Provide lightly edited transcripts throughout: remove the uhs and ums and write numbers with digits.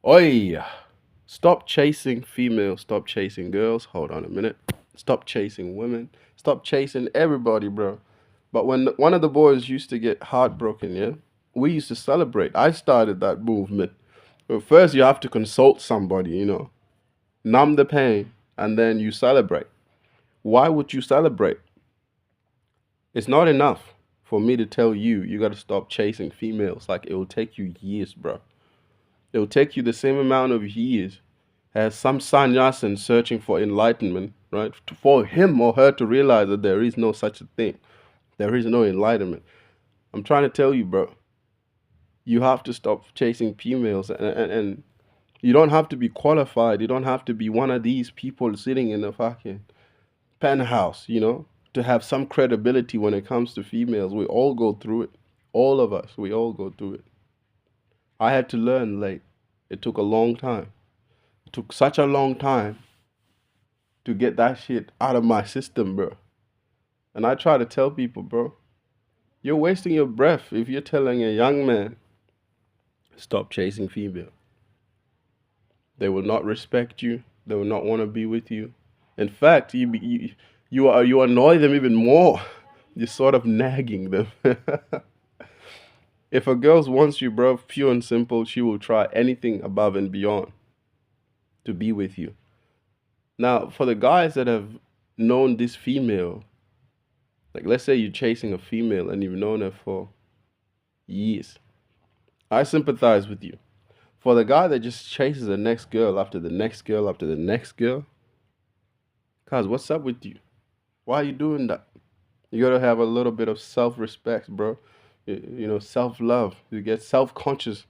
Oi! Stop chasing females, stop chasing girls. Hold on a minute. Stop chasing women. Stop chasing everybody, bro. But when one of the boys used to get heartbroken, yeah, we used to celebrate. I started that movement. But first, you have to consult somebody, numb the pain, and then you celebrate. Why would you celebrate? It's not enough for me to tell you you got to stop chasing females. Like, it will take you years, bro. It will take you the same amount of years as some sannyasin searching for enlightenment, right? For him or her to realize that there is no such a thing. There is no enlightenment. I'm trying to tell you, bro, you have to stop chasing females, and you don't have to be qualified. You don't have to be one of these people sitting in a fucking penthouse, to have some credibility when it comes to females. We all go through it. All of us, we all go through it. I had to learn late. It took a long time. It took such a long time to get that shit out of my system, bro. And I try to tell people, bro, you're wasting your breath if you're telling a young man, stop chasing female. They will not respect you. They will not want to be with you. In fact, you annoy them even more. You're sort of nagging them. If a girl wants you, bro, pure and simple, she will try anything above and beyond to be with you. Now, for the guys that have known this female, like let's say you're chasing a female and you've known her for years, I sympathize with you. For the guy that just chases the next girl after the next girl after the next girl, cuz what's up with you? Why are you doing that? You gotta have a little bit of self-respect, bro. Self-love. You get self-conscious,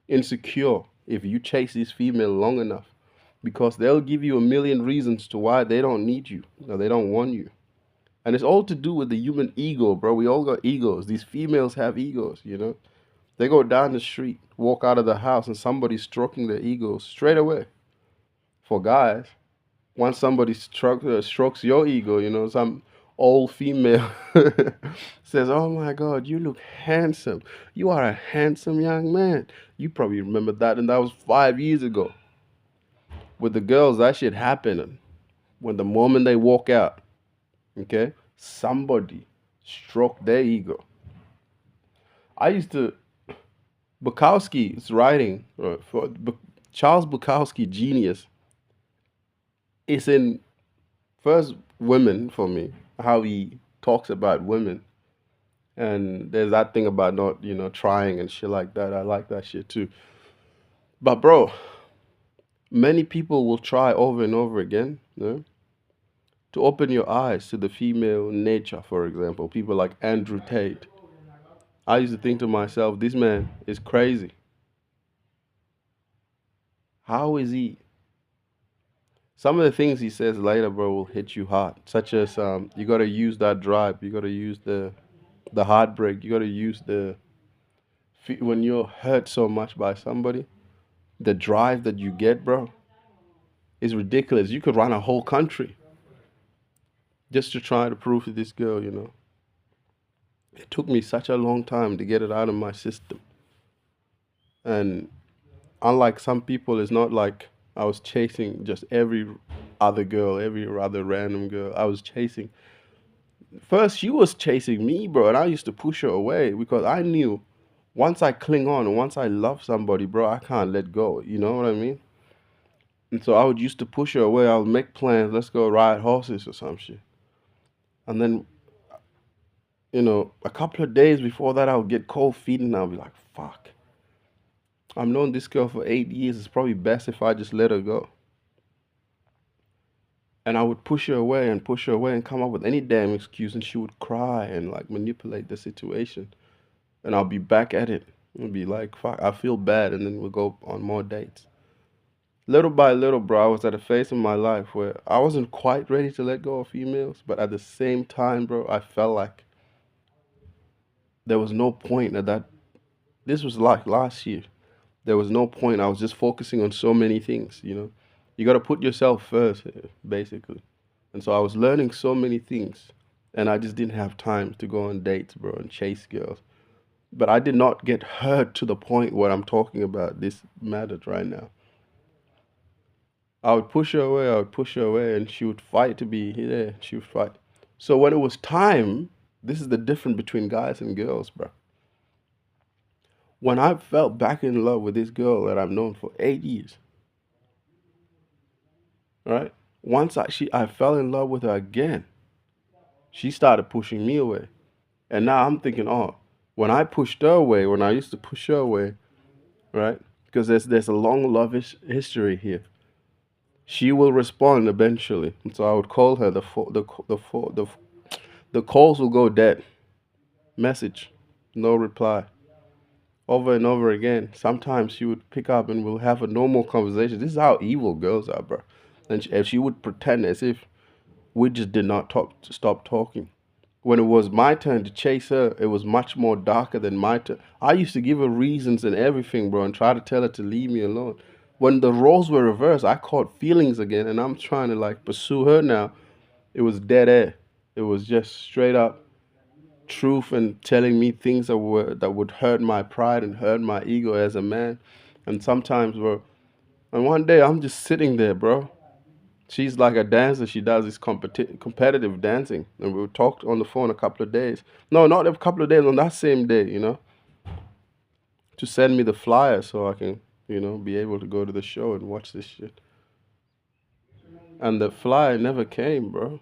insecure if you chase this female long enough, because they'll give you a million reasons to why they don't need you or they don't want you. And it's all to do with the human ego, bro. We all got egos. These females have egos. They go down the street, walk out of the house, and somebody's stroking their egos straight away. For guys, once somebody strokes your ego, some old female says, "Oh my God, you look handsome. You are a handsome young man." You probably remember that, and that was 5 years ago. With the girls, that shit happened when the moment they walk out, okay, somebody stroked their ego. I used to Bukowski's writing for Charles Bukowski, genius, is in first women for me. How he talks about women, and there's that thing about not trying and shit like that. I like that shit too. But bro, many people will try over and over again, to open your eyes to the female nature. For example, people like Andrew Tate. I used to think to myself, this man is crazy. How is he? Some of the things he says later, bro, will hit you hard. Such as you gotta use that drive. You gotta use the heartbreak. You gotta use when you're hurt so much by somebody, the drive that you get, bro, is ridiculous. You could run a whole country just to try to prove to this girl. It took me such a long time to get it out of my system. And unlike some people, it's not like I was chasing just every other girl, every other random girl. I was chasing. First, she was chasing me, bro, and I used to push her away because I knew once I cling on and once I love somebody, bro, I can't let go. You know what I mean? And so I would used to push her away. I would make plans. Let's go ride horses or some shit. And then, a couple of days before that, I would get cold feet and I'll be like, fuck. I've known this girl for 8 years. It's probably best if I just let her go. And I would push her away and come up with any damn excuse, and she would cry and like manipulate the situation. And I'll be back at it. It'll be like, fuck, I feel bad, and then we'll go on more dates. Little by little, bro, I was at a phase in my life where I wasn't quite ready to let go of females, but at the same time, bro, I felt like there was no point at that. This was like last year. There was no point. I was just focusing on so many things. You got to put yourself first, basically. And so I was learning so many things, and I just didn't have time to go on dates, bro, and chase girls. But I did not get hurt to the point where I'm talking about this mattered right now. I would push her away, I would push her away, and she would fight to be there. She would fight. So when it was time, this is the difference between guys and girls, bro. When I felt back in love with this girl that I've known for 8 years, right? Once I fell in love with her again, she started pushing me away. And now I'm thinking, oh, when I pushed her away, when I used to push her away, right? Because there's a long love history here. She will respond eventually. And so I would call her the calls will go dead. Message, no reply. Over and over again. Sometimes she would pick up and we'll have a normal conversation. This is how evil girls are, bro. And she would pretend as if we just did not stop talking. When it was my turn to chase her, it was much more darker than my turn. I used to give her reasons and everything, bro, and try to tell her to leave me alone. When the roles were reversed, I caught feelings again, and I'm trying to like pursue her now. It was dead air. It was just straight up truth and telling me things that would hurt my pride and hurt my ego as a man. And sometimes, bro, and one day I'm just sitting there, bro. She's like a dancer. She does this competitive dancing, and we talked on the phone a couple of days. No, not a couple of days. On that same day, to send me the flyer so I can, be able to go to the show and watch this shit. And the flyer never came, bro.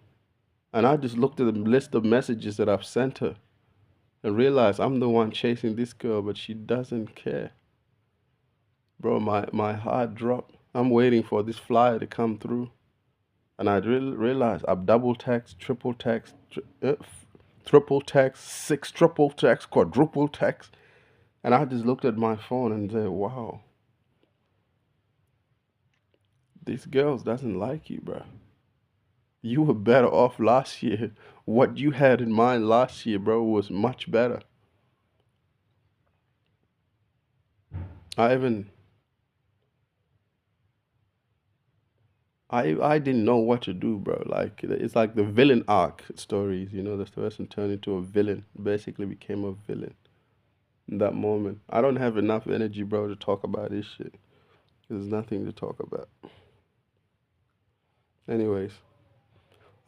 And I just looked at the list of messages that I've sent her and realized I'm the one chasing this girl, but she doesn't care. Bro, my heart dropped. I'm waiting for this flyer to come through. And I realized I've double text, triple text, triple text, six triple text, quadruple text. And I just looked at my phone and said, wow, this girl doesn't like you, bro. You were better off last year. What you had in mind last year, bro, was much better. I even I didn't know what to do, bro. Like it's like the villain arc stories, the person turned into a villain, basically became a villain in that moment. I don't have enough energy, bro, to talk about this shit. There's nothing to talk about. Anyways,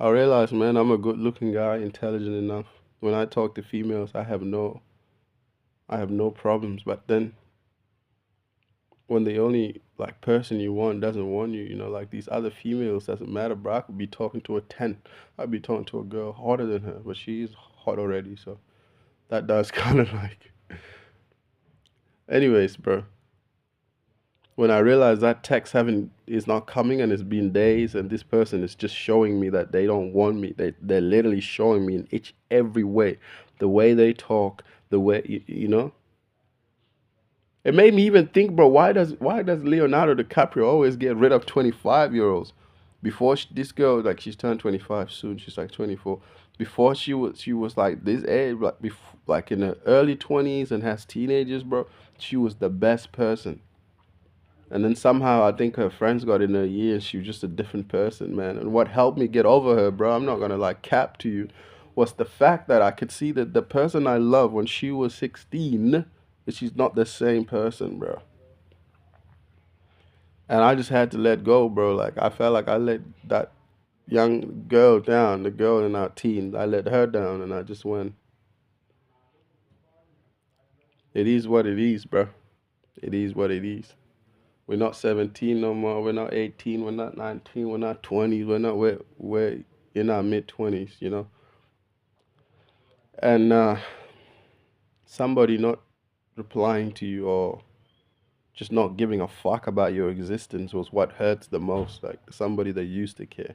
I realized, man, I'm a good-looking guy, intelligent enough. When I talk to females, I have no problems. But then when the only like person you want doesn't want you, like these other females, doesn't matter, bro. I could be talking to a 10. I'd be talking to a girl hotter than her, but she's hot already, so that does kind of like. Anyways, bro, when I realized that text having is not coming and it's been days, and this person is just showing me that they don't want me, they're literally showing me in each every way, the way they talk, the way it made me even think, bro, why does Leonardo DiCaprio always get rid of 25-year-olds? Before this girl, like she's turned 25 soon, she's like 24. Before she was like this age, like like in her early 20s and has teenagers, bro. She was the best person. And then somehow I think her friends got in her ear and she was just a different person, man. And what helped me get over her, bro, I'm not gonna like cap to you, was the fact that I could see that the person I loved when she was 16, that she's not the same person, bro. And I just had to let go, bro. Like I felt like I let that young girl down, the girl in our teens. I let her down and I just went, it is what it is, bro. It is what it is. We're not 17 no more. We're not 18. We're not 19. We're not 20. We're in our mid 20s, And somebody not replying to you or just not giving a fuck about your existence was what hurts the most. Like somebody that used to care.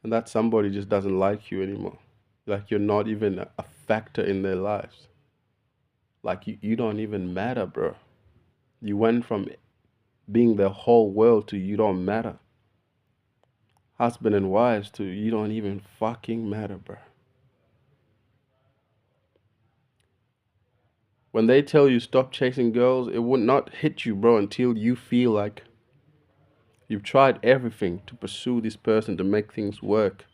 And that somebody just doesn't like you anymore. Like you're not even a factor in their lives. Like you don't even matter, bro. You went from being the whole world to you don't matter. Husband and wives to you don't even fucking matter, bro. When they tell you stop chasing girls, it would not hit you, bro, until you feel like you've tried everything to pursue this person to make things work.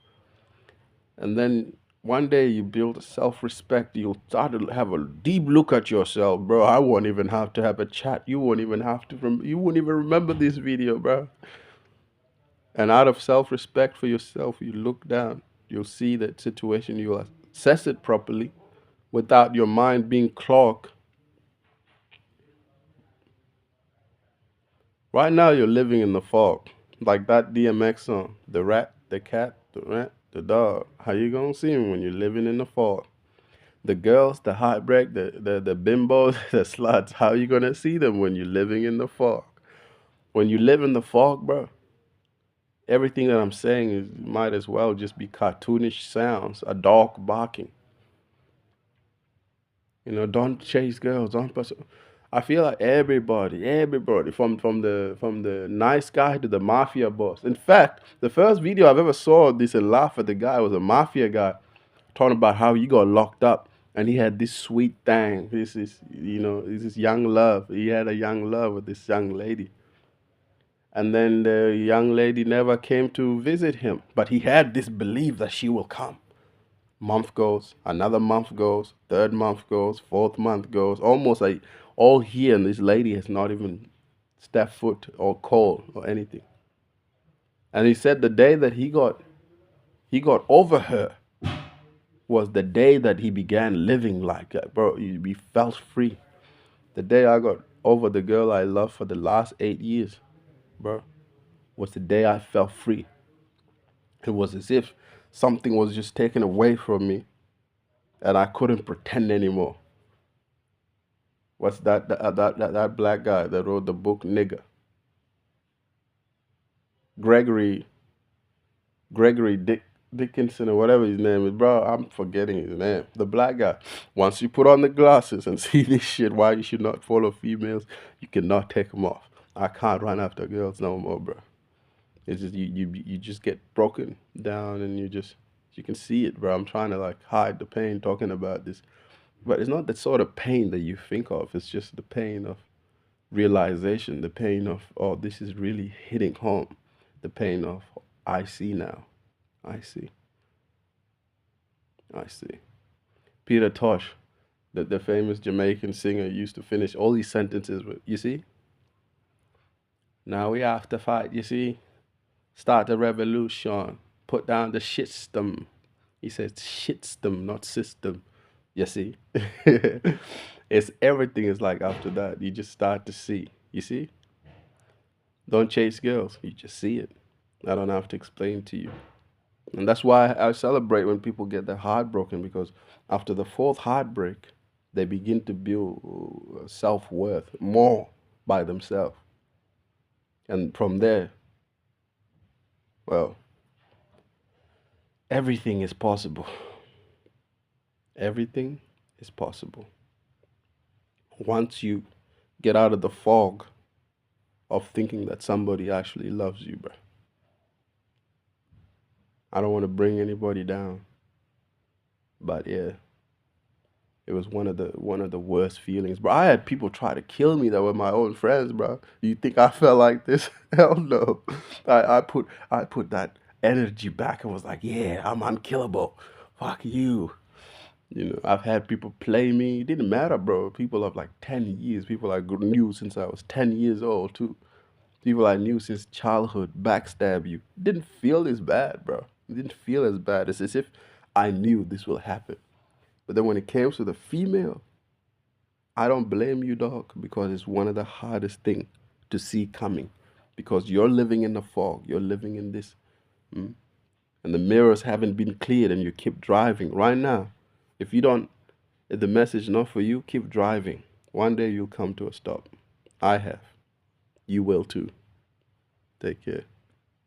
And then one day you build a self-respect. You'll start to have a deep look at yourself, bro. I won't even have to have a chat. You won't even have to. You won't even remember this video, bro. And out of self-respect for yourself, you look down. You'll see that situation. You'll assess it properly without your mind being clogged. Right now, you're living in the fog, like that DMX song. The rat, the cat, the rat, the dog. How you gonna see them when you're living in the fog? The girls, the heartbreak, the bimbos, the sluts. How you gonna see them when you're living in the fog? When you live in the fog, bro, everything that I'm saying is might as well just be cartoonish sounds, a dog barking. You know, don't chase girls. Don't pursue. I feel like everybody, from the nice guy to the mafia boss. In fact, the first video I've ever saw this and laugh at the guy was a mafia guy talking about how he got locked up and he had this sweet thing. This is, this is young love. He had a young love with this young lady. And then the young lady never came to visit him, but he had this belief that she will come. Month goes, another month goes, third month goes, fourth month goes, almost like all here, and this lady has not even stepped foot or called or anything. And he said the day that he got over her was the day that he began living like that, bro. He felt free. The day I got over the girl I loved for the last 8 years, bro, was the day I felt free. It was as if something was just taken away from me and I couldn't pretend anymore. What's that black guy that wrote the book Nigger? Gregory Dickinson or whatever his name is, bro. I'm forgetting his name. The black guy. Once you put on the glasses and see this shit, why you should not follow females, you cannot take them off. I can't run after girls no more, bro. It's just you just get broken down and you can see it, bro. I'm trying to like hide the pain talking about this, but it's not the sort of pain that you think of. It's just the pain of realization, the pain of, oh, this is really hitting home, the pain of, I see now, I see, I see. Peter Tosh, the famous Jamaican singer, used to finish all these sentences with, you see, now we have to fight, you see, start a revolution, put down the shit system. He says shit system, not system. You see, it's everything is like after that. You just start to see. You see, don't chase girls. You just see it. I don't have to explain to you. And that's why I celebrate when people get their heart broken, because after the fourth heartbreak, they begin to build self worth more by themselves. And from there, well, everything is possible. Everything is possible. Once you get out of the fog of thinking that somebody actually loves you, bro. I don't want to bring anybody down, but yeah, it was one of the worst feelings, bro. I had people try to kill me that were my own friends, bro. You think I felt like this? Hell no. I put that energy back and was like, yeah, I'm unkillable. Fuck you. I've had people play me. It didn't matter, bro. People of like 10 years, people I knew since I was 10 years old, too. People I knew since childhood backstab you. It didn't feel as bad, bro. It didn't feel as bad. It's as if I knew this will happen. But then when it came to the female, I don't blame you, dog, because it's one of the hardest thing to see coming. Because you're living in the fog. You're living in this. mm, And the mirrors haven't been cleared and you keep driving. Right now, if you don't, if the message not for you, keep driving. One day you'll come to a stop. I have. You will too. Take care.